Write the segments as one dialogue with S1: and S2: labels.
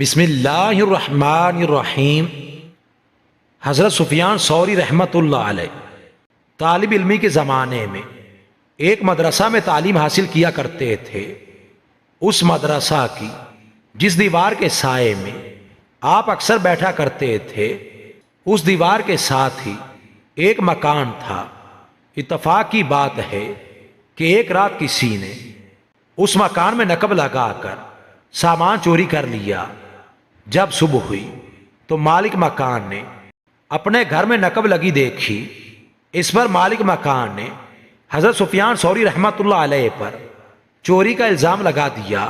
S1: بسم اللہ الرحمن الرحیم۔ حضرت سفیان ثوری رحمۃ اللہ علیہ طالب علمی کے زمانے میں ایک مدرسہ میں تعلیم حاصل کیا کرتے تھے۔ اس مدرسہ کی جس دیوار کے سائے میں آپ اکثر بیٹھا کرتے تھے، اس دیوار کے ساتھ ہی ایک مکان تھا۔ اتفاق کی بات ہے کہ ایک رات کسی نے اس مکان میں نقب لگا کر سامان چوری کر لیا۔ جب صبح ہوئی تو مالک مکان نے اپنے گھر میں نقب لگی دیکھی۔ اس پر مالک مکان نے حضرت سفیان ثوری رحمۃ اللہ علیہ پر چوری کا الزام لگا دیا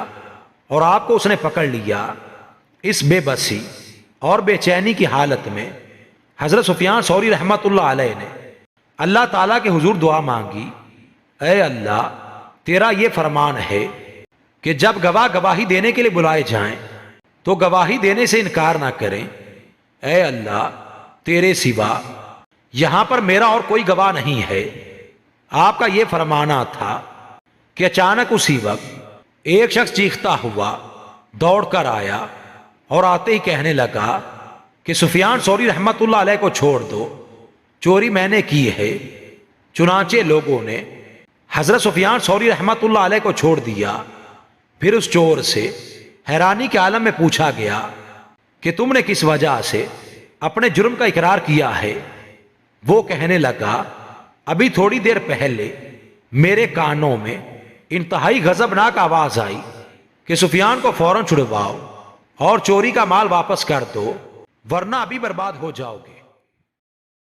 S1: اور آپ کو اس نے پکڑ لیا۔ اس بے بسی اور بے چینی کی حالت میں حضرت سفیان ثوری رحمۃ اللہ علیہ نے اللہ تعالیٰ کے حضور دعا مانگی، اے اللہ، تیرا یہ فرمان ہے کہ جب گواہ گواہی دینے کے لیے بلائے جائیں تو گواہی دینے سے انکار نہ کریں۔ اے اللہ، تیرے سوا یہاں پر میرا اور کوئی گواہ نہیں ہے۔ آپ کا یہ فرمانا تھا کہ اچانک اسی وقت ایک شخص چیختا ہوا دوڑ کر آیا اور آتے ہی کہنے لگا کہ سفیان ثوری رحمۃ اللہ علیہ کو چھوڑ دو، چوری میں نے کی ہے۔ چنانچہ لوگوں نے حضرت سفیان ثوری رحمۃ اللہ علیہ کو چھوڑ دیا۔ پھر اس چور سے حیرانی کے عالم میں پوچھا گیا کہ تم نے کس وجہ سے اپنے جرم کا اقرار کیا ہے؟ وہ کہنے لگا، ابھی تھوڑی دیر پہلے میرے کانوں میں انتہائی غضبناک آواز آئی کہ سفیان کو فوراً چھڑواؤ اور چوری کا مال واپس کر دو، ورنہ ابھی برباد ہو جاؤ گے۔